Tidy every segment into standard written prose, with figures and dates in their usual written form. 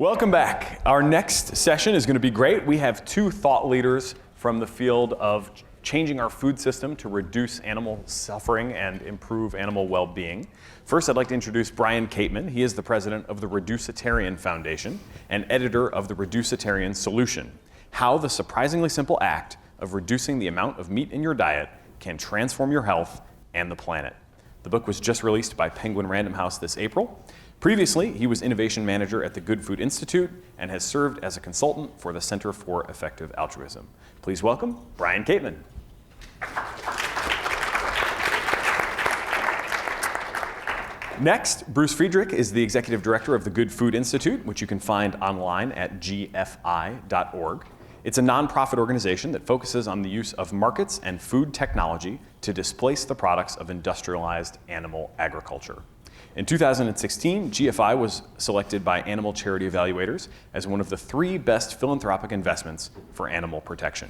Welcome back. Our next session is going to be great. We have two thought leaders from the field of changing our food system to reduce animal suffering and improve animal well-being. First, I'd like to introduce Brian Kateman. He is the president of the Reducitarian Foundation and editor of the Reducitarian Solution: How the Surprisingly Simple Act of Reducing the Amount of Meat in Your Diet Can Transform Your Health and the Planet. The book was just released by Penguin Random House this April. Previously, he was innovation manager at the Good Food Institute and has served as a consultant for the Center for Effective Altruism. Please welcome Brian Kateman. Next, Bruce Friedrich is the executive director of the Good Food Institute, which you can find online at gfi.org. It's a nonprofit organization that focuses on the use of markets and food technology to displace the products of industrialized animal agriculture. In 2016, GFI was selected by Animal Charity Evaluators as one of the 3 best philanthropic investments for animal protection.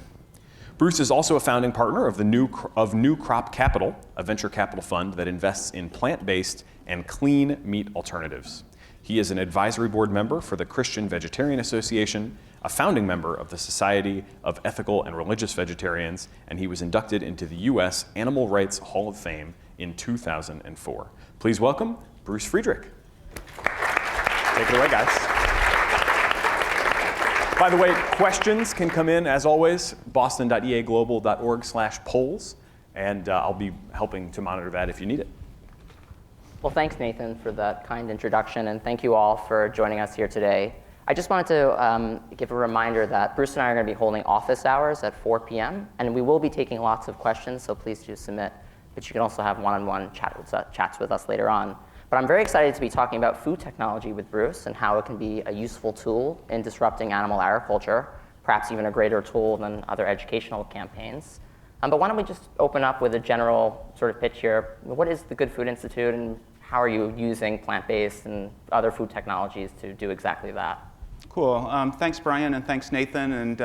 Bruce is also a founding partner of New Crop Capital, a venture capital fund that invests in plant-based and clean meat alternatives. He is an advisory board member for the Christian Vegetarian Association, a founding member of the Society of Ethical and Religious Vegetarians, and he was inducted into the U.S. Animal Rights Hall of Fame in 2004. Please welcome Bruce Friedrich. Take it away, guys. By the way, questions can come in, as always, boston.eaglobal.org/polls, and I'll be helping to monitor that if you need it. Well, thanks, Nathan, for that kind introduction, and thank you all for joining us here today. I just wanted to give a reminder that Bruce and I are going to be holding office hours at 4 p.m., and we will be taking lots of questions, so please do submit, but you can also have one-on-one chats with us later on. But I'm very excited to be talking about food technology with Bruce and how it can be a useful tool in disrupting animal agriculture, perhaps even a greater tool than other educational campaigns. But why don't we just open up with a general sort of pitch here. What is the Good Food Institute, and how are you using plant-based and other food technologies to do exactly that? Cool. Thanks, Brian, and thanks, Nathan, and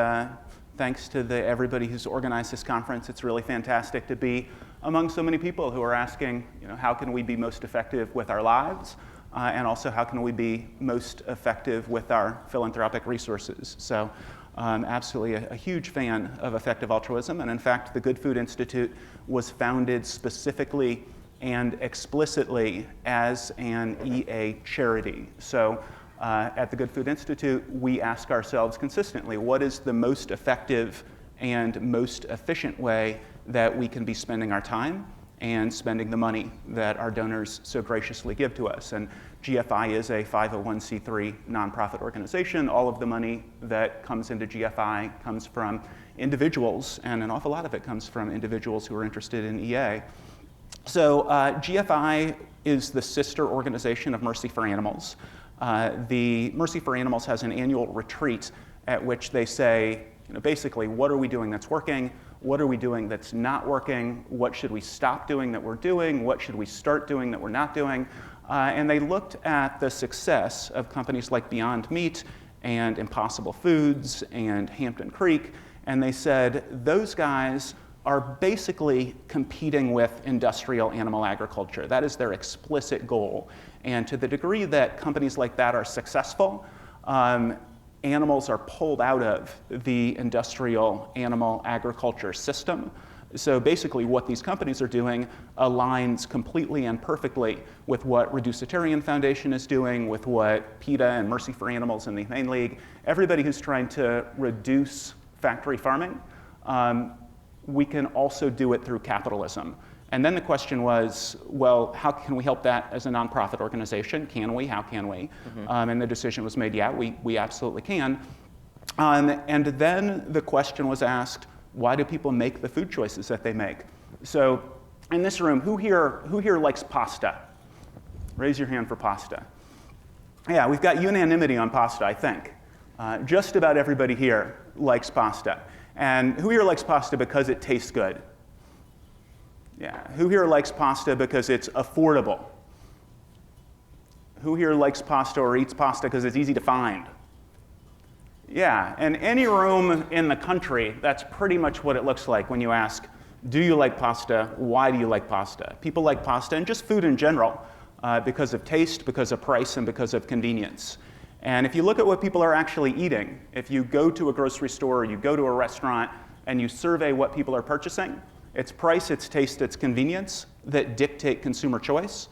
thanks to everybody who's organized this conference. It's really fantastic to be among so many people who are asking, how can we be most effective with our lives, and also how can we be most effective with our philanthropic resources. So absolutely a huge fan of effective altruism, and in fact, the Good Food Institute was founded specifically and explicitly as an EA charity. So at the Good Food Institute, we ask ourselves consistently, what is the most effective and most efficient way that we can be spending our time and spending the money that our donors so graciously give to us. And GFI is a 501c3 nonprofit organization. All of the money that comes into GFI comes from individuals, and an awful lot of it comes from individuals who are interested in EA. So GFI is the sister organization of Mercy for Animals. The Mercy for Animals has an annual retreat at which they say, basically, what are we doing that's working? What are we doing that's not working? What should we stop doing that we're doing? What should we start doing that we're not doing? And they looked at the success of companies like Beyond Meat and Impossible Foods and Hampton Creek, and they said, those guys are basically competing with industrial animal agriculture. That is their explicit goal. And to the degree that companies like that are successful, animals are pulled out of the industrial animal agriculture system. So basically what these companies are doing aligns completely and perfectly with what Reducitarian Foundation is doing, with what PETA and Mercy for Animals and the Humane League, everybody who's trying to reduce factory farming. We can also do it through capitalism. And then the question was, well, how can we help that as a nonprofit organization? Can we? How can we? Mm-hmm. And the decision was made, yeah, we absolutely can. And then the question was asked, why do people make the food choices that they make? So in this room, who here likes pasta? Raise your hand for pasta. Yeah, we've got unanimity on pasta, I think. Just about everybody here likes pasta. And who here likes pasta because it tastes good? Yeah. Who here likes pasta because it's affordable? Who here likes pasta or eats pasta because it's easy to find? Yeah, and any room in the country, that's pretty much what it looks like when you ask, do you like pasta? Why do you like pasta? People like pasta and just food in general because of taste, because of price, and because of convenience. And if you look at what people are actually eating, if you go to a grocery store or you go to a restaurant and you survey what people are purchasing, it's price, it's taste, it's convenience that dictate consumer choice.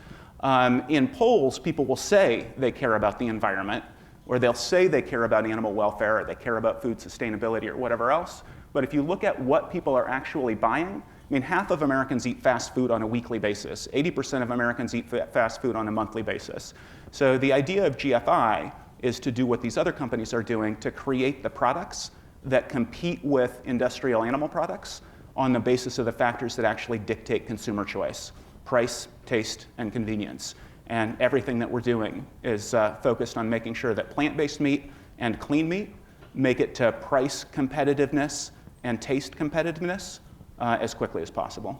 In polls, people will say they care about the environment, or they'll say they care about animal welfare, or they care about food sustainability, or whatever else. But if you look at what people are actually buying, I mean, half of Americans eat fast food on a weekly basis. 80% of Americans eat fast food on a monthly basis. So the idea of GFI is to do what these other companies are doing to create the products that compete with industrial animal products on the basis of the factors that actually dictate consumer choice: price, taste, and convenience. And everything that we're doing is focused on making sure that plant-based meat and clean meat make it to price competitiveness and taste competitiveness as quickly as possible.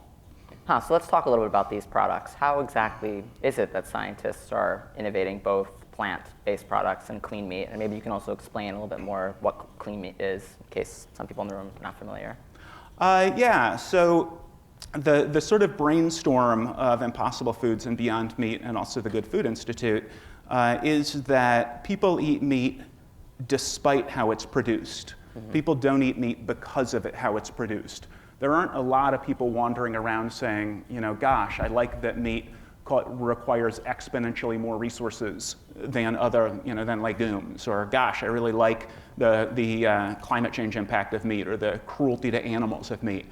So let's talk a little bit about these products. How exactly is it that scientists are innovating both plant-based products and clean meat? And maybe you can also explain a little bit more what clean meat is, in case some people in the room are not familiar. So the sort of brainstorm of Impossible Foods and Beyond Meat, and also the Good Food Institute, is that people eat meat despite how it's produced. Mm-hmm. People don't eat meat because of how it's produced. There aren't a lot of people wandering around saying, gosh, I like that meat requires exponentially more resources than than legumes, or gosh, I really like the climate change impact of meat, or the cruelty to animals of meat.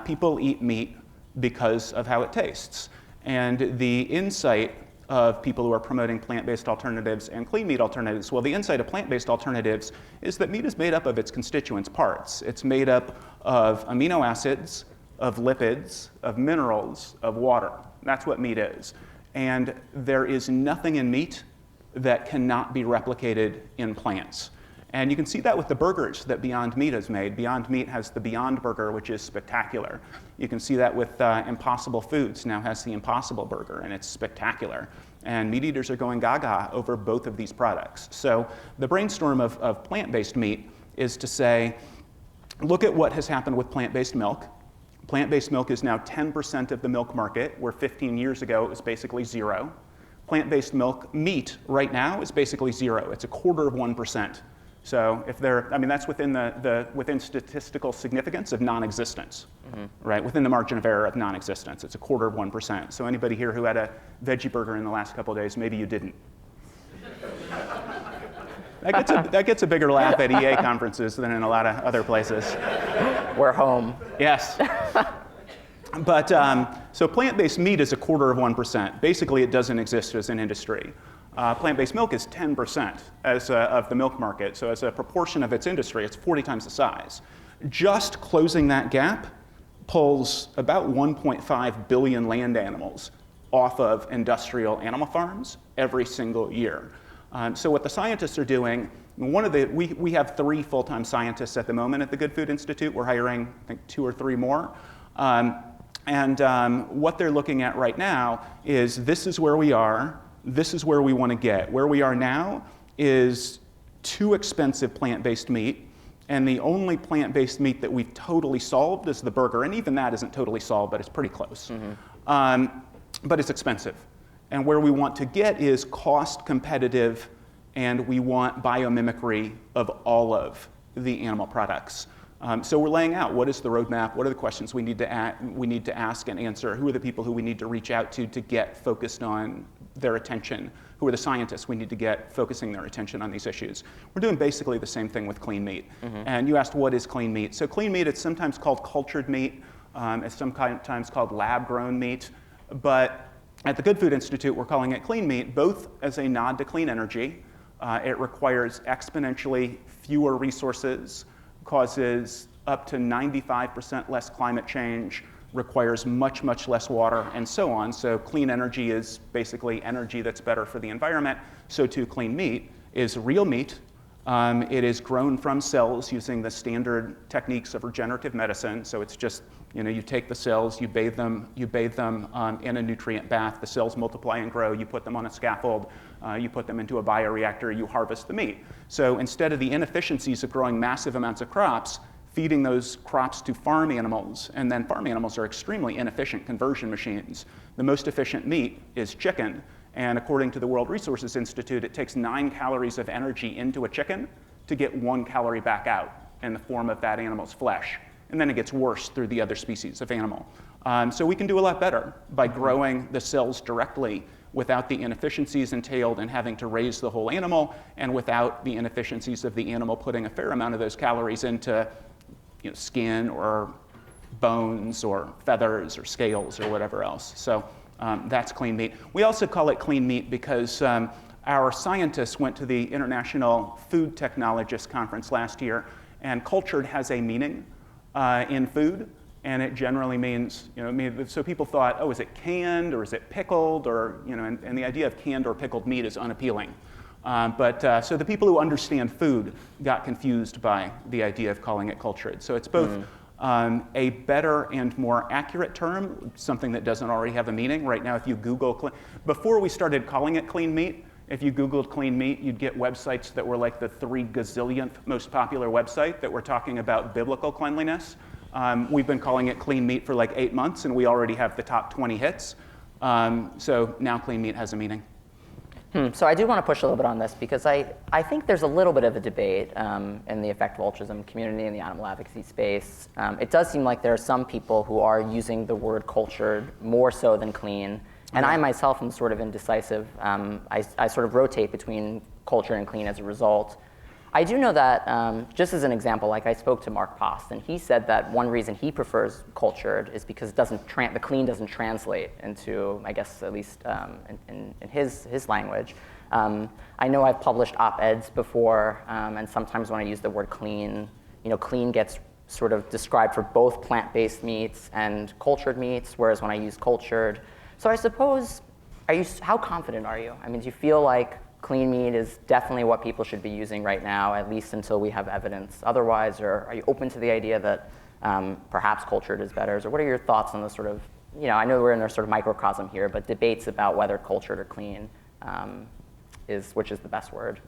People eat meat because of how it tastes. And the insight of people who are promoting plant-based alternatives and clean meat alternatives, well, the insight of plant-based alternatives is that meat is made up of its constituent parts. It's made up of amino acids, of lipids, of minerals, of water. That's what meat is. And there is nothing in meat that cannot be replicated in plants. And you can see that with the burgers that Beyond Meat has made. Beyond Meat has the Beyond Burger, which is spectacular. You can see that with Impossible Foods now has the Impossible Burger, and it's spectacular. And meat eaters are going gaga over both of these products. So the brainstorm of plant-based meat is to say, look at what has happened with plant-based milk. Plant-based milk is now 10% of the milk market, where 15 years ago it was basically zero. Plant-based milk meat right now is basically zero. It's 1/4%. So if that's within within statistical significance of non-existence, mm-hmm. right? Within the margin of error of non-existence, it's 1/4%. So anybody here who had a veggie burger in the last couple of days, maybe you didn't. That gets a bigger laugh at EA conferences than in a lot of other places. We're home. Yes. But so plant-based meat is 1/4%. Basically, it doesn't exist as an industry. Plant-based milk is 10% of the milk market. So as a proportion of its industry, it's 40 times the size. Just closing that gap pulls about 1.5 billion land animals off of industrial animal farms every single year. So what the scientists are doing, we have 3 full-time scientists at the moment at the Good Food Institute. We're hiring, I think, 2 or 3 more. What they're looking at right now is this is where we are. This is where we want to get. Where we are now is too expensive plant-based meat, and the only plant-based meat that we've totally solved is the burger, and even that isn't totally solved, but it's pretty close. Mm-hmm. But it's expensive. And where we want to get is cost competitive, and we want biomimicry of all of the animal products. So we're laying out what is the roadmap, what are the questions we need to ask and answer, who are the people who we need to reach out to get focused on their attention, who are the scientists we need to get focusing their attention on these issues. We're doing basically the same thing with clean meat. Mm-hmm. And you asked what is clean meat. So clean meat, it's sometimes called cultured meat, it's sometimes called lab-grown meat, but at the Good Food Institute, we're calling it clean meat, both as a nod to clean energy. It requires exponentially fewer resources, causes up to 95% less climate change, requires much, much less water, and so on. So clean energy is basically energy that's better for the environment. So too, clean meat is real meat. It is grown from cells using the standard techniques of regenerative medicine. So it's just, you take the cells, you bathe them in a nutrient bath. The cells multiply and grow. You put them on a scaffold. You put them into a bioreactor. You harvest the meat. So instead of the inefficiencies of growing massive amounts of crops, feeding those crops to farm animals, and then farm animals are extremely inefficient conversion machines. The most efficient meat is chicken, And according to the World Resources Institute, it takes 9 calories of energy into a chicken to get 1 calorie back out in the form of that animal's flesh. And then it gets worse through the other species of animal. So we can do a lot better by growing the cells directly without the inefficiencies entailed in having to raise the whole animal, and without the inefficiencies of the animal putting a fair amount of those calories into skin or bones or feathers or scales or whatever else. So that's clean meat. We also call it clean meat because our scientists went to the International Food Technologists Conference last year, and cultured has a meaning in food. And it generally means, so people thought, oh, is it canned or is it pickled? Or, and the idea of canned or pickled meat is unappealing. So the people who understand food got confused by the idea of calling it cultured. So it's both a better and more accurate term, something that doesn't already have a meaning. Right now, if you Google, before we started calling it clean meat, if you Googled clean meat, you'd get websites that were like the 3 gazillionth most popular website that were talking about biblical cleanliness. We've been calling it clean meat for like 8 months, and we already have the top 20 hits. So now clean meat has a meaning. So I do want to push a little bit on this because I think there's a little bit of a debate in the effective altruism community in the animal advocacy space. It does seem like there are some people who are using the word cultured more so than clean. And I myself am sort of indecisive. I sort of rotate between cultured and clean as a result. I do know that, just as an example, like I spoke to Mark Post, and he said that one reason he prefers cultured is because the clean doesn't translate into, I guess, at least in his language. I know I've published op-eds before, and sometimes when I use the word clean, clean gets sort of described for both plant-based meats and cultured meats, whereas when I use cultured. So I suppose, how confident are you? I mean, do you feel like clean meat is definitely what people should be using right now, at least until we have evidence otherwise? Or are you open to the idea that perhaps cultured is better? So what are your thoughts on the sort of, I know we're in a sort of microcosm here, but debates about whether cultured or clean which is the best word?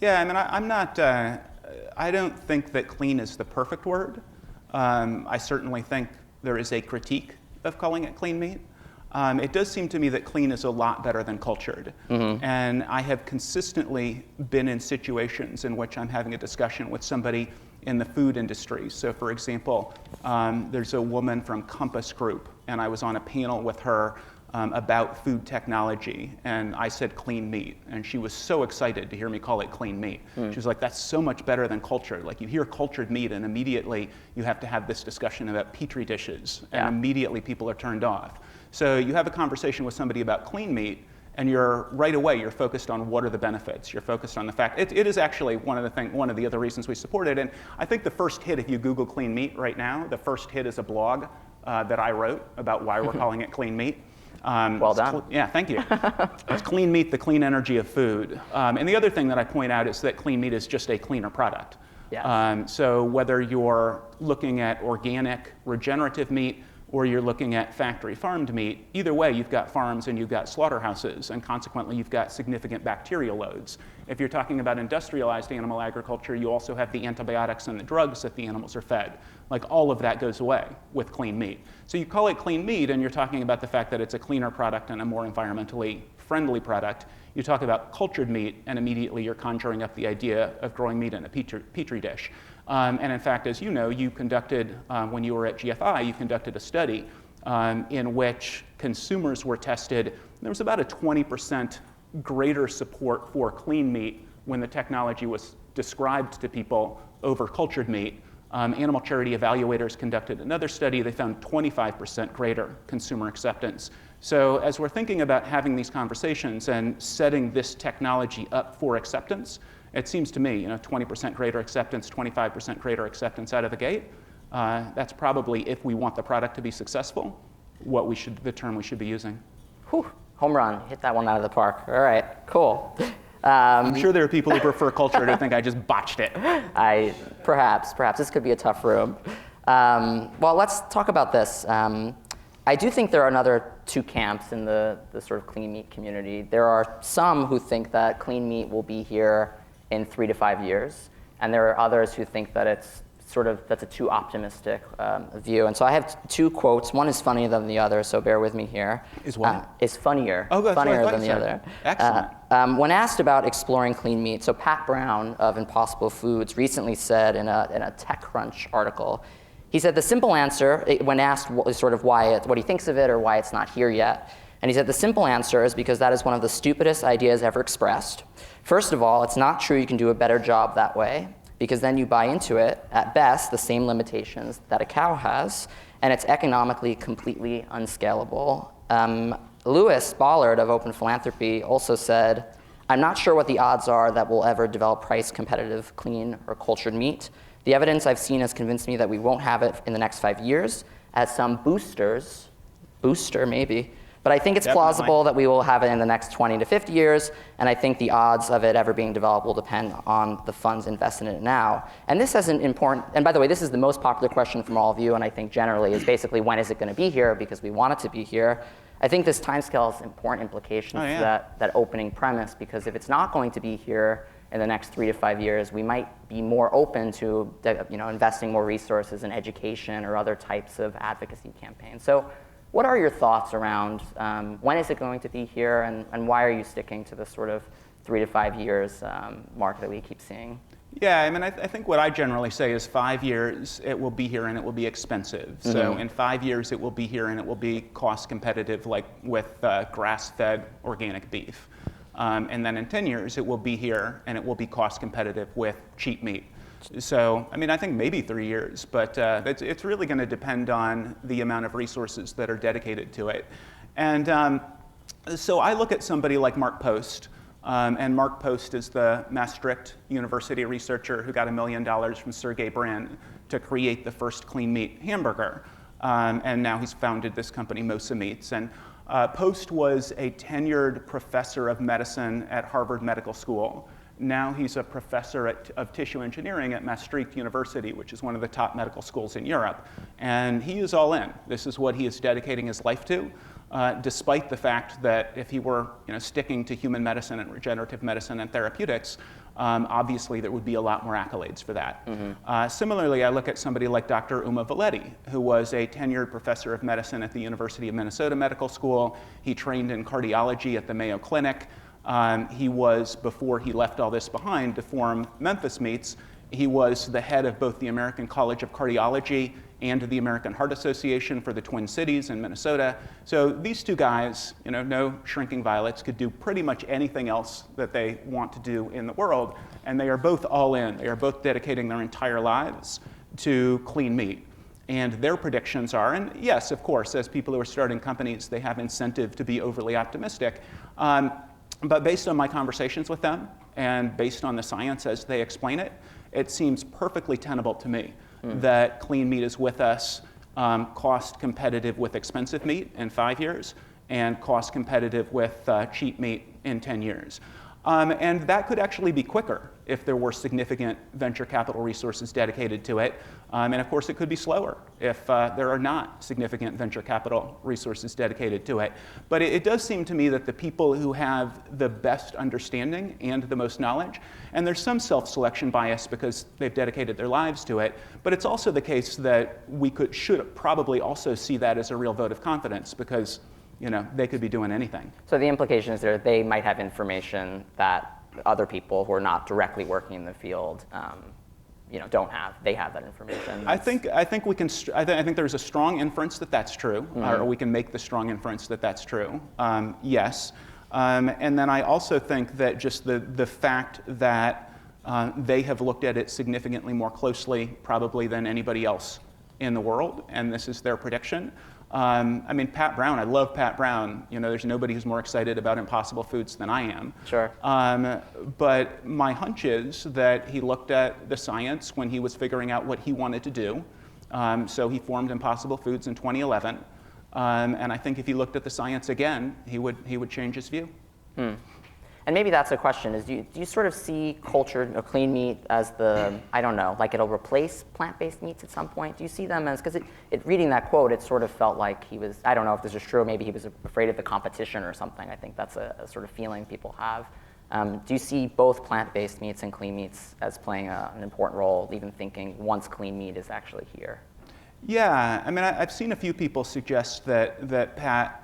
Yeah, I mean, I don't think that clean is the perfect word. I certainly think there is a critique of calling it clean meat. It does seem to me that clean is a lot better than cultured. Mm-hmm. And I have consistently been in situations in which I'm having a discussion with somebody in the food industry. So for example, there's a woman from Compass Group, and I was on a panel with her about food technology, and I said clean meat, and she was so excited to hear me call it clean meat. She was like, that's so much better than cultured. Like, you hear cultured meat, and immediately you have to have this discussion about Petri dishes, and immediately people are turned off. So you have a conversation with somebody about clean meat, and right away you're focused on what are the benefits. You're focused on the fact, it is actually one of the other reasons we support it. And I think the first hit, if you Google clean meat right now, the first hit is a blog that I wrote about why we're calling it clean meat. Well done. Yeah, thank you. It's clean meat, the clean energy of food. And the other thing that I point out is that clean meat is just a cleaner product. Yes. So whether you're looking at organic, regenerative meat, or you're looking at factory farmed meat, either way, you've got farms and you've got slaughterhouses, and consequently, you've got significant bacterial loads. If you're talking about industrialized animal agriculture, you also have the antibiotics and the drugs that the animals are fed. Like, all of that goes away with clean meat. So you call it clean meat, and you're talking about the fact that it's a cleaner product and a more environmentally friendly product. You talk about cultured meat, and immediately you're conjuring up the idea of growing meat in a petri dish. And in fact, as you know, you conducted, when you were at GFI, you conducted a study in which consumers were tested. There was about a 20% greater support for clean meat when the technology was described to people over cultured meat. Animal charity evaluators conducted another study. They found 25% greater consumer acceptance. So as we're thinking about having these conversations and setting this technology up for acceptance, it seems to me, 20% greater acceptance, 25% greater acceptance out of the gate. That's probably, if we want the product to be successful, the term we should be using. Whew, home run, hit that one out of the park. All right, cool. I'm sure there are people who prefer culture who think I just botched it. Perhaps this could be a tough room. Well, let's talk about this. I do think there are another two camps in the sort of clean meat community. There are some who think that clean meat will be here in 3 to 5 years, and there are others who think that it's that's a too optimistic view. And so I have two quotes. One is funnier than the other, so bear with me here. Is what? Is funnier. Oh, that's funnier what I than the other. Excellent. When asked about exploring clean meat, so Pat Brown of Impossible Foods recently said in a TechCrunch article, he said the simple answer, when asked what he thinks of it or why it's not here yet, and he said the simple answer is because that is one of the stupidest ideas ever expressed. First of all, it's not true you can do a better job that way, because then you buy into it, at best, the same limitations that a cow has, and it's economically completely unscalable. Lewis Bollard of Open Philanthropy also said, I'm not sure what the odds are that we'll ever develop price competitive, clean, or cultured meat. The evidence I've seen has convinced me that we won't have it in the next 5 years, as some booster maybe, but I think it's plausible that we will have it in the next 20 to 50 years, and I think the odds of it ever being developed will depend on the funds invested in it now. And this has an important, and by the way, this is the most popular question from all of you, and I think generally is basically when is it going to be here, because we want it to be here. I think this timescale has important implications to that opening premise, because if it's not going to be here in the next 3 to 5 years, we might be more open to investing more resources in education or other types of advocacy campaigns. So what are your thoughts around when is it going to be here, and why are you sticking to the sort of 3 to 5 years mark that we keep seeing? Yeah, I mean, I think what I generally say is 5 years, it will be here and it will be expensive. Mm-hmm. So in 5 years, it will be here and it will be cost competitive, like with grass-fed organic beef. And then in 10 years, it will be here and it will be cost competitive with cheap meat. So, I mean, I think maybe 3 years, but it's really going to depend on the amount of resources that are dedicated to it. And so I look at somebody like Mark Post, and Mark Post is the Maastricht University researcher who got $1 million from Sergey Brin to create the first clean meat hamburger. And now he's founded this company, Mosa Meats. And Post was a tenured professor of medicine at Harvard Medical School. Now he's a professor of tissue engineering at Maastricht University, which is one of the top medical schools in Europe. And he is all in. This is what he is dedicating his life to, despite the fact that if he were sticking to human medicine and regenerative medicine and therapeutics, obviously there would be a lot more accolades for that. Mm-hmm. Similarly, I look at somebody like Dr. Uma Valetti, who was a tenured professor of medicine at the University of Minnesota Medical School. He trained in cardiology at the Mayo Clinic. He was, before he left all this behind to form Memphis Meats, he was the head of both the American College of Cardiology and the American Heart Association for the Twin Cities in Minnesota. So these two guys, no shrinking violets, could do pretty much anything else that they want to do in the world, and they are both all in. They are both dedicating their entire lives to clean meat. And their predictions are, and yes, of course, as people who are starting companies, they have incentive to be overly optimistic. But based on my conversations with them and based on the science as they explain it, it seems perfectly tenable to me that clean meat is with us, cost competitive with expensive meat in 5 years, and cost competitive with cheap meat in 10 years. And that could actually be quicker if there were significant venture capital resources dedicated to it. And of course, it could be slower if there are not significant venture capital resources dedicated to it. But it does seem to me that the people who have the best understanding and the most knowledge, and there's some self-selection bias because they've dedicated their lives to it, but it's also the case that we should probably also see that as a real vote of confidence because they could be doing anything. So the implication is that they might have information that other people who are not directly working in the field, don't have. They have that information. I think there's a strong inference that that's true, mm-hmm. or we can make the strong inference that that's true. Yes, and then I also think that just the fact that they have looked at it significantly more closely, probably than anybody else in the world, and this is their prediction. I mean, Pat Brown, I love Pat Brown. There's nobody who's more excited about Impossible Foods than I am. Sure. But my hunch is that he looked at the science when he was figuring out what he wanted to do. So he formed Impossible Foods in 2011. And I think if he looked at the science again, he would change his view. And maybe that's a question, is do you sort of see cultured or clean meat as like it'll replace plant-based meats at some point? Do you see them as, because reading that quote, it sort of felt like he was, I don't know if this is true, maybe he was afraid of the competition or something. I think that's a sort of feeling people have. Do you see both plant-based meats and clean meats as playing an important role, even thinking once clean meat is actually here? Yeah, I mean, I've seen a few people suggest that Pat,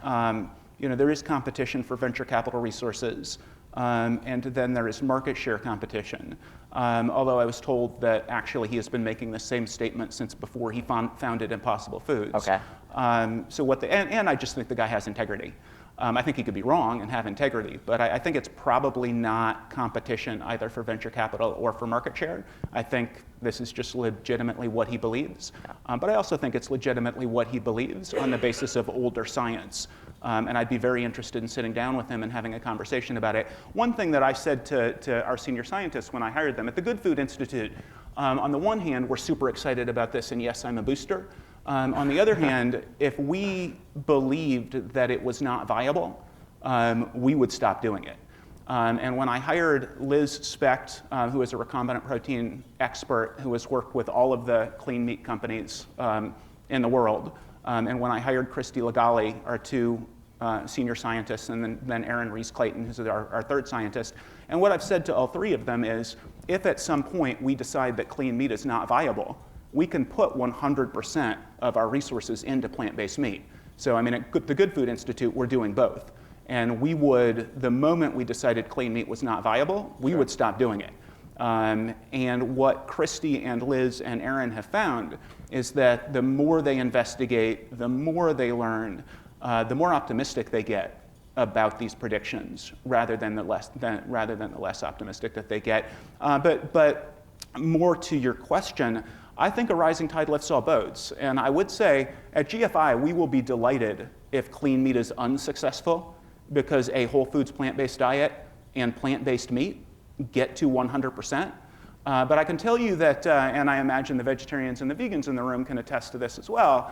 there is competition for venture capital resources, and then there is market share competition. Although I was told that actually he has been making the same statement since before he founded Impossible Foods. Okay. And I just think the guy has integrity. I think he could be wrong and have integrity, but I think it's probably not competition either for venture capital or for market share. I think this is just legitimately what he believes. But I also think it's legitimately what he believes on the basis of older science. And I'd be very interested in sitting down with him and having a conversation about it. One thing that I said to our senior scientists when I hired them at the Good Food Institute, on the one hand, we're super excited about this, and yes, I'm a booster. On the other hand, if we believed that it was not viable, we would stop doing it. And when I hired Liz Specht, who is a recombinant protein expert who has worked with all of the clean meat companies in the world, and when I hired Christy Legali, our two senior scientists, and then Aaron Reese-Clayton, who's our third scientist, and what I've said to all three of them is, if at some point we decide that clean meat is not viable, we can put 100% of our resources into plant-based meat. So I mean, at the Good Food Institute, we're doing both. And we would, the moment we decided clean meat was not viable, we would stop doing it. And what Christy and Liz and Aaron have found is that the more they investigate, the more they learn, the more optimistic they get about these predictions, rather than the less optimistic that they get. But more to your question, I think a rising tide lifts all boats. And I would say at GFI, we will be delighted if clean meat is unsuccessful, because a whole foods plant-based diet and plant-based meat get to 100%. But I can tell you that, and I imagine the vegetarians and the vegans in the room can attest to this as well,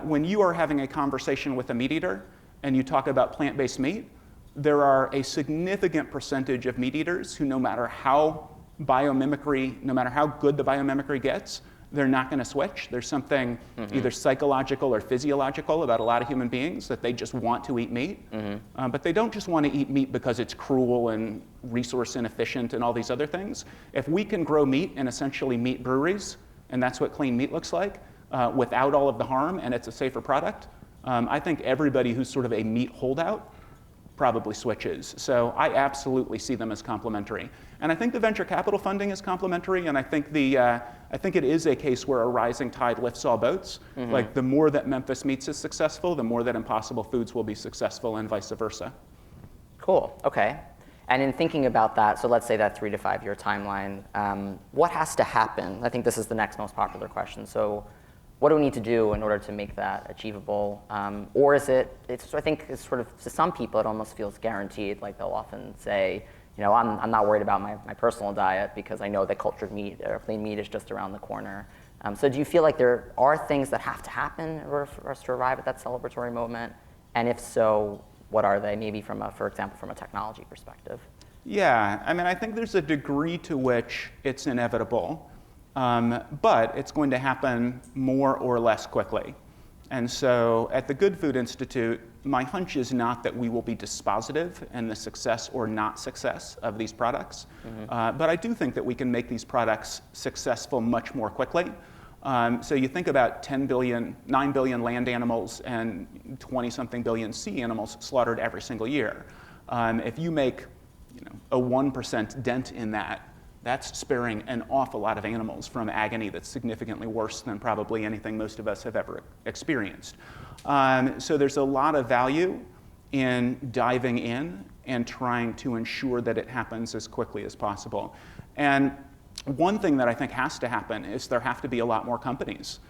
when you are having a conversation with a meat eater and you talk about plant-based meat, there are a significant percentage of meat eaters who, no matter how good the biomimicry gets, they're not going to switch. There's something either psychological or physiological about a lot of human beings that they just want to eat meat. But they don't just want to eat meat because it's cruel and resource inefficient and all these other things. If we can grow meat in essentially meat breweries, and that's what clean meat looks like, without all of the harm, and it's a safer product, I think everybody who's sort of a meat holdout probably switches. So I absolutely see them as complementary. And I think the venture capital funding is complementary, and I think it is a case where a rising tide lifts all boats. Like, the more that Memphis Meats is successful, the more that Impossible Foods will be successful, and vice versa. Cool, okay. And in thinking about that, so let's say that 3 to 5 year timeline, what has to happen? I think this is the next most popular question. So what do we need to do in order to make that achievable? Or is I think it's sort of, to some people, it almost feels guaranteed. Like, they'll often say, I'm not worried about my personal diet because I know that cultured meat or clean meat is just around the corner. So do you feel like there are things that have to happen in order for us to arrive at that celebratory moment? And if so, what are they, maybe for example, from a technology perspective? Yeah, I mean, I think there's a degree to which it's inevitable. But it's going to happen more or less quickly. And so at the Good Food Institute, my hunch is not that we will be dispositive in the success or not success of these products. But I do think that we can make these products successful much more quickly. So you think about 9 billion land animals and 20-something billion sea animals slaughtered every single year. If you make a 1% dent in that, that's sparing an awful lot of animals from agony that's significantly worse than probably anything most of us have ever experienced. So there's a lot of value in diving in and trying to ensure that it happens as quickly as possible. And one thing that I think has to happen is there have to be a lot more companies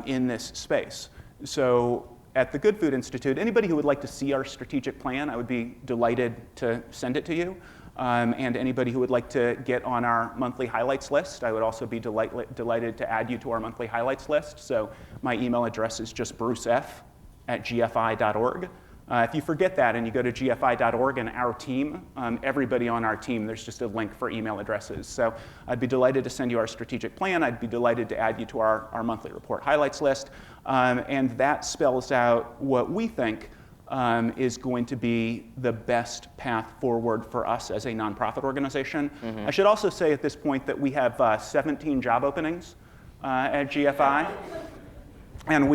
in this space. So at the Good Food Institute, anybody who would like to see our strategic plan, I would be delighted to send it to you. And anybody who would like to get on our monthly highlights list, I would also be delighted to add you to our monthly highlights list. So my email address is just brucef@gfi.org. If you forget that and you go to gfi.org and our team, everybody on our team, there's just a link for email addresses. So I'd be delighted to send you our strategic plan. I'd be delighted to add you to our monthly report highlights list. And that spells out what we think is going to be the best path forward for us as a nonprofit organization. I should also say at this point that we have 17 job openings at GFI. And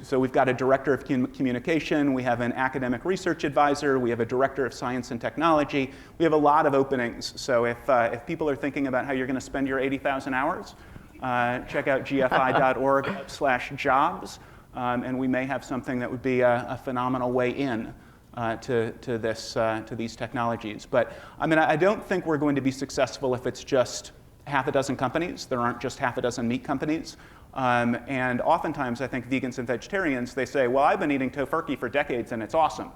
so we've got a director of communication, we have an academic research advisor, we have a director of science and technology. We have a lot of openings. So if people are thinking about how you're going to spend your 80,000 hours, check out gfi.org/jobs, and we may have something that would be a phenomenal way in to these technologies. But I mean, I don't think we're going to be successful if it's just half a dozen companies. There aren't just half a dozen meat companies. And oftentimes, I think vegans and vegetarians, they say, well, I've been eating tofurkey for decades and it's awesome.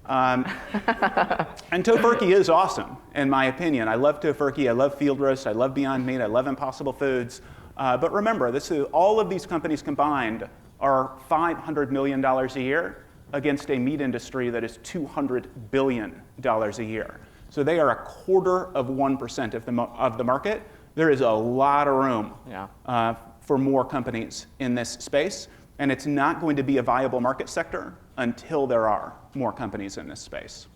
And tofurkey is awesome, in my opinion. I love tofurkey, I love field roast, I love Beyond Meat, I love Impossible Foods. But remember, all of these companies combined are $500 million a year against a meat industry that is $200 billion a year. So they are 1/4% of the market. There is a lot of room for more companies in this space, and it's not going to be a viable market sector until there are more companies in this space.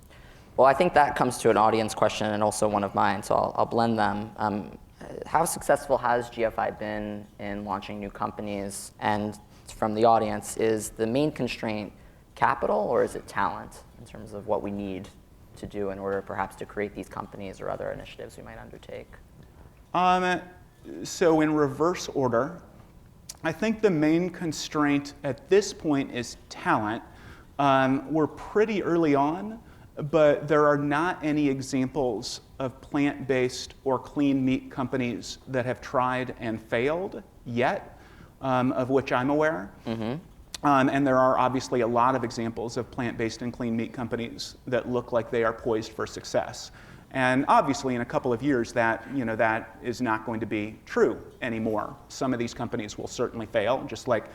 Well, I think that comes to an audience question and also one of mine, so I'll blend them. How successful has GFI been in launching new companies? And from the audience, is the main constraint capital or is it talent in terms of what we need to do in order perhaps to create these companies or other initiatives we might undertake? So in reverse order, I think the main constraint at this point is talent. We're pretty early on, but there are not any examples of plant-based or clean meat companies that have tried and failed yet, of which I'm aware. And there are obviously a lot of examples of plant-based and clean meat companies that look like they are poised for success. And obviously, in a couple of years, that is not going to be true anymore. Some of these companies will certainly fail, just like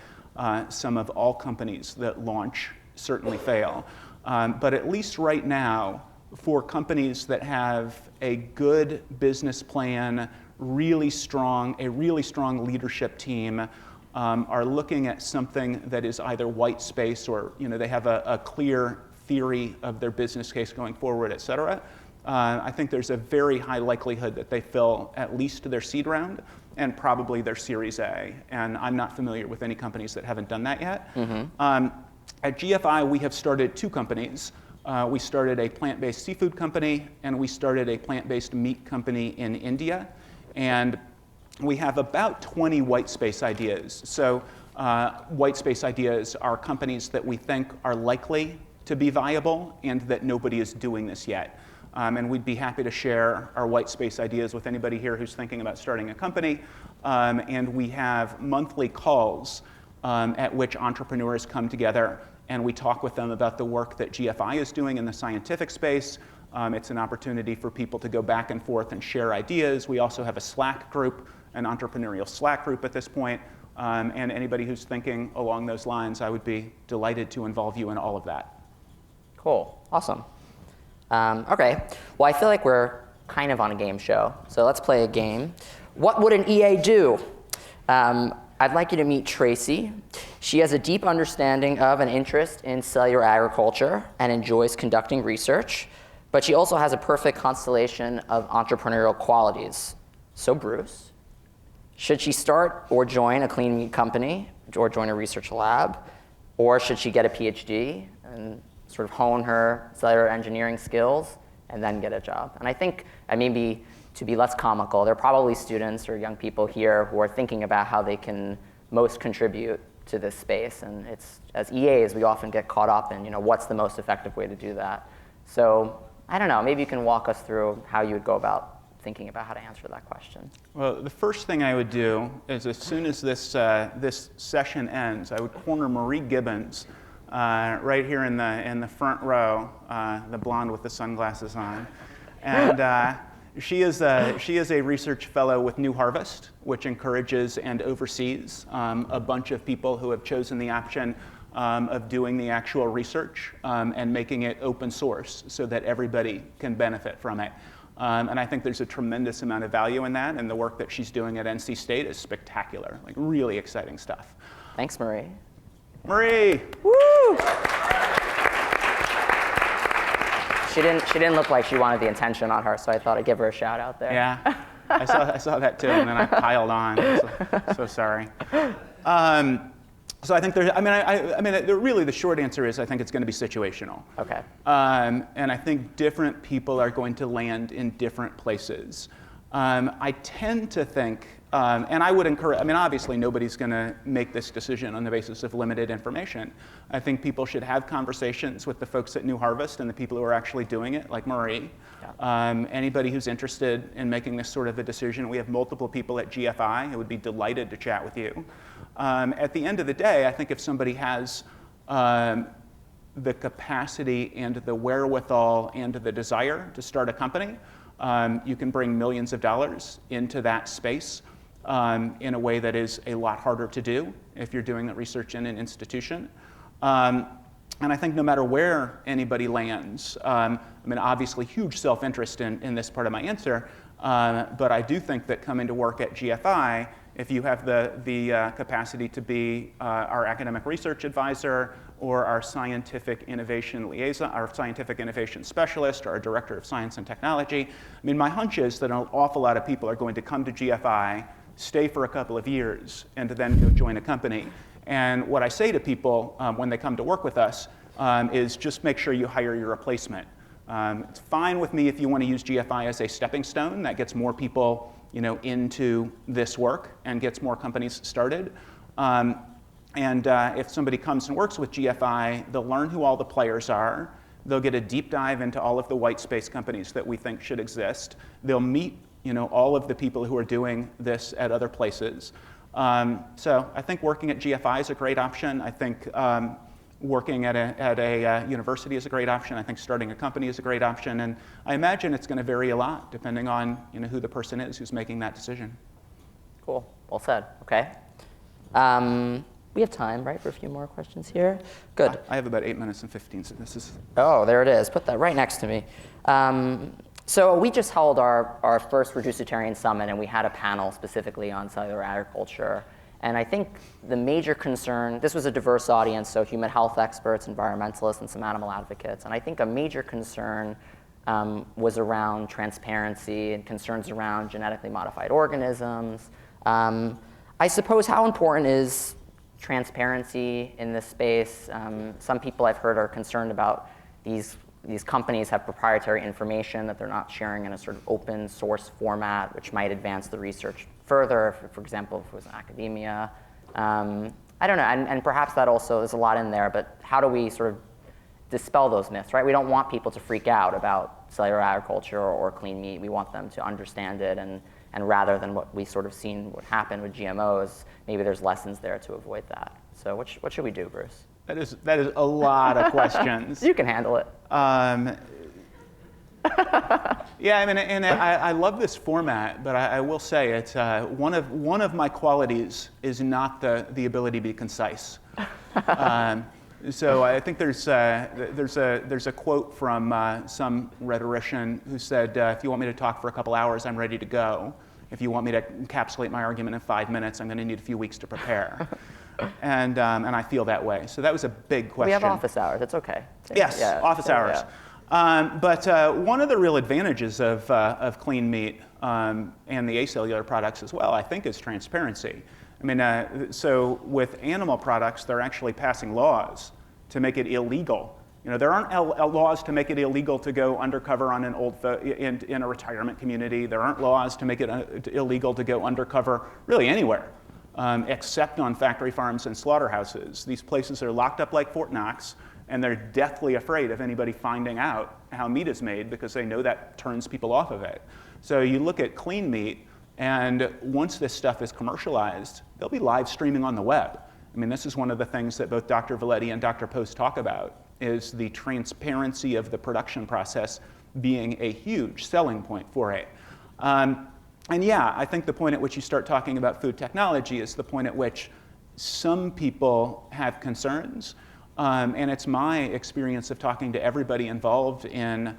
some of all companies that launch certainly fail. But at least right now, for companies that have a good business plan, a really strong leadership team, are looking at something that is either white space or they have a clear theory of their business case going forward, et cetera. I think there's a very high likelihood that they fill at least their seed round and probably their Series A. And I'm not familiar with any companies that haven't done that yet. At GFI, we have started 2 companies. We started a plant-based seafood company, and we started a plant-based meat company in India. And we have about 20 white space ideas. So white space ideas are companies that we think are likely to be viable and that nobody is doing this yet. And we'd be happy to share our white space ideas with anybody here who's thinking about starting a company. And we have monthly calls at which entrepreneurs come together and we talk with them about the work that GFI is doing in the scientific space. It's an opportunity for people to go back and forth and share ideas. We also have a Slack group, an entrepreneurial Slack group at this point. And anybody who's thinking along those lines, I would be delighted to involve you in all of that. Cool, awesome. Okay, well, I feel like we're kind of on a game show, so let's play a game. What would an EA do? I'd like you to meet Tracy. She has a deep understanding of and interest in cellular agriculture and enjoys conducting research, but she also has a perfect constellation of entrepreneurial qualities. So Bruce, should she start or join a clean meat company or join a research lab, or should she get a PhD and sort of hone her cellular engineering skills and then get a job? And I think, maybe to be less comical, there are probably students or young people here who are thinking about how they can most contribute to this space. And it's, as EAs, we often get caught up in, what's the most effective way to do that? So I don't know, maybe you can walk us through how you would go about thinking about how to answer that question. Well, the first thing I would do is as soon as this session ends, I would corner Marie Gibbons right here in the front row, the blonde with the sunglasses on. And she is a research fellow with New Harvest, which encourages and oversees a bunch of people who have chosen the option of doing the actual research and making it open source so that everybody can benefit from it. And I think there's a tremendous amount of value in that, and the work that she's doing at NC State is spectacular, like really exciting stuff. Thanks, Marie. Marie! Woo! she didn't look like she wanted the attention on her, so I thought I'd give her a shout out there. Yeah, I saw that too, and then I piled on. So sorry. So I think there's, really the short answer is I think it's going to be situational. Okay. And I think different people are going to land in different places. I tend to think, and I would encourage, obviously nobody's going to make this decision on the basis of limited information. I think people should have conversations with the folks at New Harvest and the people who are actually doing it, like Marie. Yeah. Anybody who's interested in making this sort of a decision, we have multiple people at GFI who would be delighted to chat with you. At the end of the day, I think if somebody has the capacity and the wherewithal and the desire to start a company, you can bring millions of dollars into that space in a way that is a lot harder to do if you're doing that research in an institution. And I think no matter where anybody lands, obviously huge self-interest in this part of my answer, but I do think that coming to work at GFI, if you have the capacity to be our academic research advisor or our scientific innovation liaison, our scientific innovation specialist, or our director of science and technology, my hunch is that an awful lot of people are going to come to GFI, stay for a couple of years, and to then go join a company. And what I say to people when they come to work with us is just make sure you hire your replacement. It's fine with me if you want to use GFI as a stepping stone. That gets more people into this work and gets more companies started. And if somebody comes and works with GFI, they'll learn who all the players are. They'll get a deep dive into all of the white space companies that we think should exist. They'll meet all of the people who are doing this at other places. So I think working at GFI is a great option. I think working at a university is a great option. I think starting a company is a great option. And I imagine it's going to vary a lot depending on who the person is who's making that decision. Cool. Well said. Okay. We have time, right, for a few more questions here? Good. I have about 8 minutes and 15 seconds. Oh, there it is. Put that right next to me. So we just held our first Reducitarian Summit, and we had a panel specifically on cellular agriculture. And I think the major concern, this was a diverse audience, so human health experts, environmentalists, and some animal advocates. And I think a major concern was around transparency and concerns around genetically modified organisms. I suppose how important is transparency in this space? Some people I've heard are concerned about these companies have proprietary information that they're not sharing in a sort of open source format, which might advance the research further, for example, if it was in academia. I don't know, and perhaps that also, there's a lot in there, but how do we sort of dispel those myths, right? We don't want people to freak out about cellular agriculture or clean meat. We want them to understand it, and rather than what we sort of seen what happened with GMOs, maybe there's lessons there to avoid that. So what should we do, Bruce? That is a lot of questions. You can handle it. Yeah, and I love this format, but I will say it's one of my qualities is not the ability to be concise. So I think there's a quote from some rhetorician who said, if you want me to talk for a couple hours, I'm ready to go. If you want me to encapsulate my argument in 5 minutes, I'm going to need a few weeks to prepare. And I feel that way. So that was a big question. We have office hours. It's okay. Yes, yeah, office hours. Yeah. But one of the real advantages of clean meat and the acellular products as well, I think, is transparency. So with animal products, they're actually passing laws to make it illegal. There aren't laws to make it illegal to go undercover on in a retirement community. There aren't laws to make it illegal to go undercover really anywhere, except on factory farms and slaughterhouses. These places are locked up like Fort Knox, and they're deathly afraid of anybody finding out how meat is made because they know that turns people off of it. So you look at clean meat, and once this stuff is commercialized, they'll be live streaming on the web. This is one of the things that both Dr. Valetti and Dr. Post talk about, is the transparency of the production process being a huge selling point for it. And yeah, I think the point at which you start talking about food technology is the point at which some people have concerns. And it's my experience of talking to everybody involved in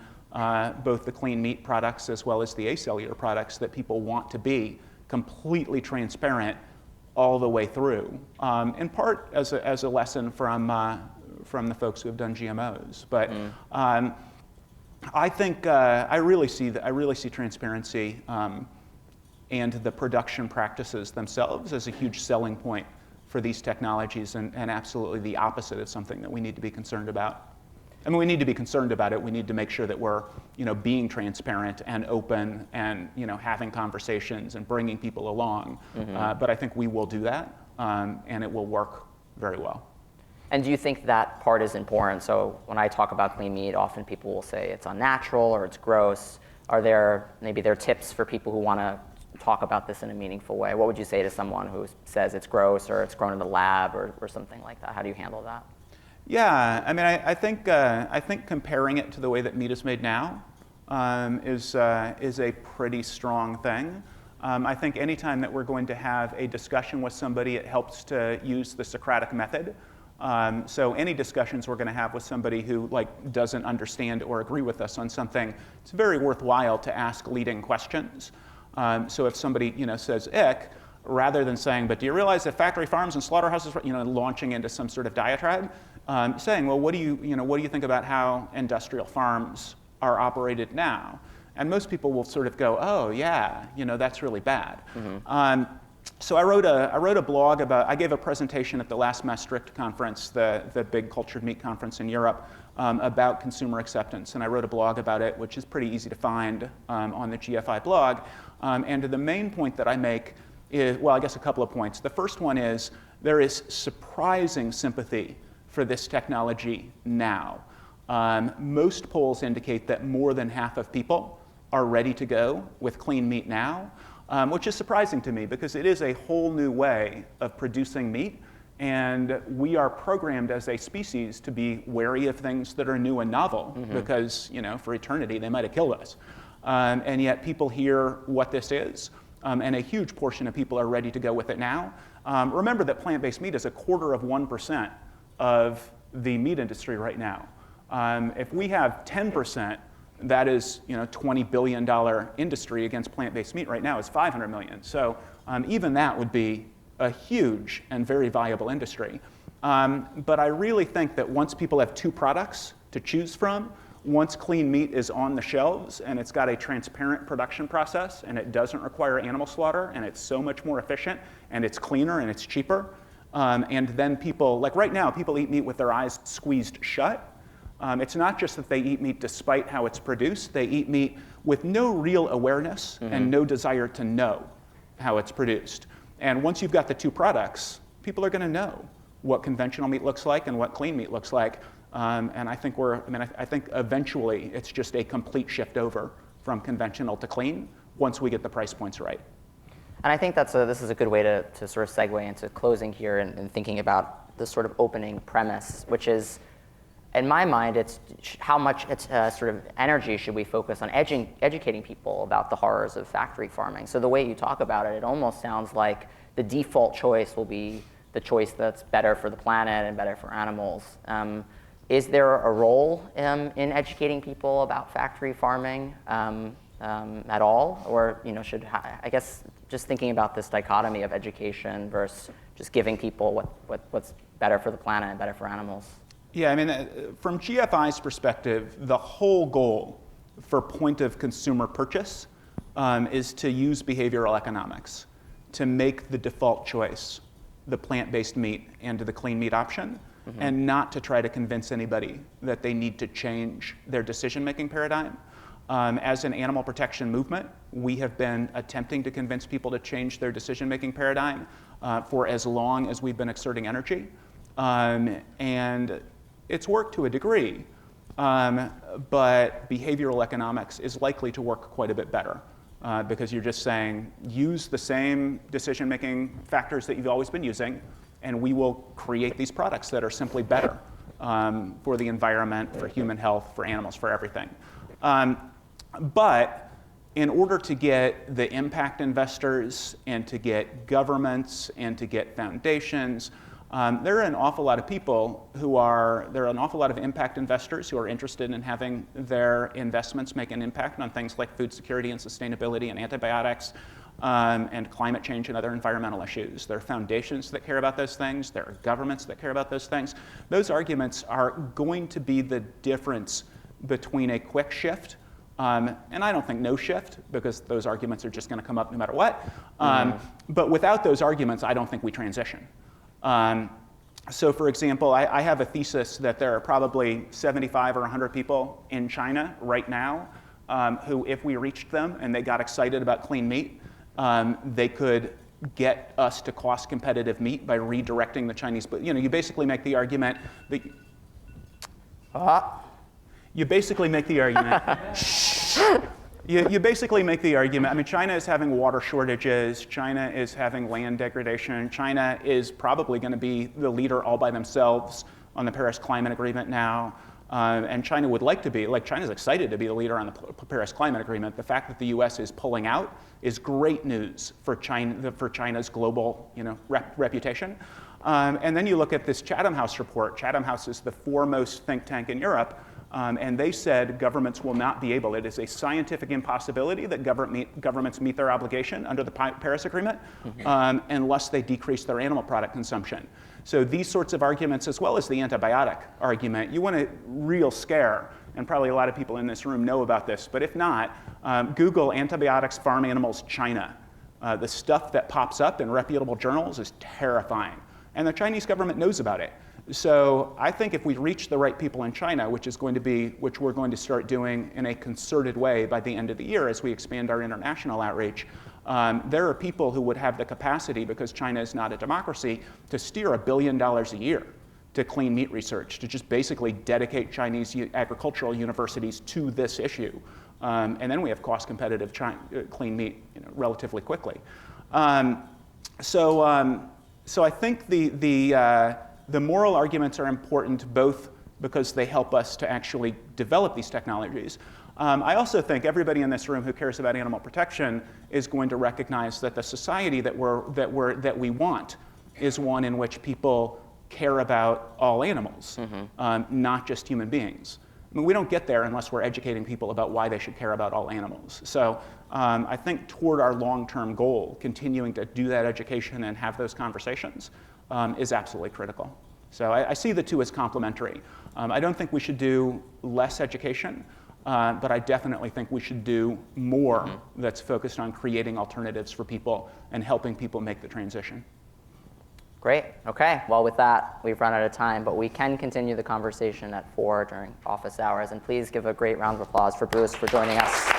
both the clean meat products as well as the acellular products that people want to be completely transparent all the way through, in part as a lesson from the folks who have done GMOs. But I think I really see transparency and the production practices themselves as a huge selling point for these technologies, and absolutely the opposite of something that we need to be concerned about. I mean, we need to be concerned about it. We need to make sure that we're, being transparent and open and, having conversations and bringing people along. But I think we will do that, and it will work very well. And do you think that part is important? So when I talk about clean meat, often people will say it's unnatural or it's gross. Are there tips for people who want to talk about this in a meaningful way? What would you say to someone who says it's gross or it's grown in the lab or something like that? How do you handle that? Yeah, I mean, I think comparing it to the way that meat is made now is a pretty strong thing. I think anytime that we're going to have a discussion with somebody, it helps to use the Socratic method. So any discussions we're going to have with somebody who doesn't understand or agree with us on something, it's very worthwhile to ask leading questions. So if somebody says ick, rather than saying, but do you realize that factory farms and slaughterhouses, launching into some sort of diatribe, saying, well, what do you think about how industrial farms are operated now? And most people will sort of go, oh yeah, that's really bad. So I wrote a blog I gave a presentation at the last Maastricht conference, the big cultured meat conference in Europe, about consumer acceptance. And I wrote a blog about it, which is pretty easy to find on the GFI blog. And the main point that I make is, well, I guess a couple of points. The first one is there is surprising sympathy for this technology now. Most polls indicate that more than half of people are ready to go with clean meat now, which is surprising to me because it is a whole new way of producing meat. And we are programmed as a species to be wary of things that are new and novel because, for eternity, they might have killed us. And yet people hear what this is, and a huge portion of people are ready to go with it now. Remember that plant-based meat is 1/4% of the meat industry right now. If we have 10%, that is $20 billion industry against plant-based meat right now is $500 million. So even that would be a huge and very viable industry. But I really think that once people have two products to choose from, once clean meat is on the shelves and it's got a transparent production process and it doesn't require animal slaughter and it's so much more efficient and it's cleaner and it's cheaper, and then people, like right now, people eat meat with their eyes squeezed shut. It's not just that they eat meat despite how it's produced, they eat meat with no real awareness and no desire to know how it's produced. And once you've got the two products, people are going to know what conventional meat looks like and what clean meat looks like. And I think I think eventually it's just a complete shift over from conventional to clean once we get the price points right. And I think this is a good way to sort of segue into closing here and thinking about the sort of opening premise, which is, in my mind, it's how much sort of energy should we focus on educating people about the horrors of factory farming. So the way you talk about it, it almost sounds like the default choice will be the choice that's better for the planet and better for animals. Is there a role in educating people about factory farming at all? Or I guess just thinking about this dichotomy of education versus just giving people what's better for the planet and better for animals? Yeah, I mean, from GFI's perspective, the whole goal for point of consumer purchase is to use behavioral economics to make the default choice the plant-based meat and the clean meat option, and not to try to convince anybody that they need to change their decision-making paradigm. As an animal protection movement, we have been attempting to convince people to change their decision-making paradigm for as long as we've been exerting energy. And it's worked to a degree, but behavioral economics is likely to work quite a bit better because you're just saying, use the same decision-making factors that you've always been using, and we will create these products that are simply better for the environment, for human health, for animals, for everything. But in order to get the impact investors and to get governments and to get foundations, there are an awful lot of people there are an awful lot of impact investors who are interested in having their investments make an impact on things like food security and sustainability and antibiotics and climate change and other environmental issues. There are foundations that care about those things. There are governments that care about those things. Those arguments are going to be the difference between a quick shift, and I don't think no shift, because those arguments are just going to come up no matter what. But without those arguments, I don't think we transition. So for example, I have a thesis that there are probably 75 or 100 people in China right now who, if we reached them and they got excited about clean meat, they could get us to cost competitive meat by redirecting the Chinese. But you basically make the argument that you basically make the argument. You basically make the argument. I mean, China is having water shortages. China is having land degradation. China is probably going to be the leader all by themselves on the Paris Climate Agreement now. And China would like to be, China's excited to be the leader on the Paris Climate Agreement. The fact that the US is pulling out is great news for China's global reputation. And then you look at this Chatham House report. Chatham House is the foremost think tank in Europe. And they said governments will not be able, it is a scientific impossibility that governments meet their obligation under the Paris Agreement unless they decrease their animal product consumption. So these sorts of arguments, as well as the antibiotic argument, you want a real scare, and probably a lot of people in this room know about this, but if not, Google antibiotics, farm animals, China. The stuff that pops up in reputable journals is terrifying, and the Chinese government knows about it. So I think if we reach the right people in China, which we're going to start doing in a concerted way by the end of the year as we expand our international outreach, there are people who would have the capacity, because China is not a democracy, to steer $1 billion a year to clean meat research, to just basically dedicate Chinese agricultural universities to this issue. And then we have cost-competitive clean meat relatively quickly. So I think the moral arguments are important, both because they help us to actually develop these technologies. I also think everybody in this room who cares about animal protection is going to recognize that the society that we want is one in which people care about all animals, not just human beings. I mean, we don't get there unless we're educating people about why they should care about all animals. So I think toward our long-term goal, continuing to do that education and have those conversations is absolutely critical. So I see the two as complementary. I don't think we should do less education, but I definitely think we should do more that's focused on creating alternatives for people and helping people make the transition. Great. Okay. Well, with that, we've run out of time, but we can continue the conversation at 4 during office hours. And please give a great round of applause for Bruce for joining us.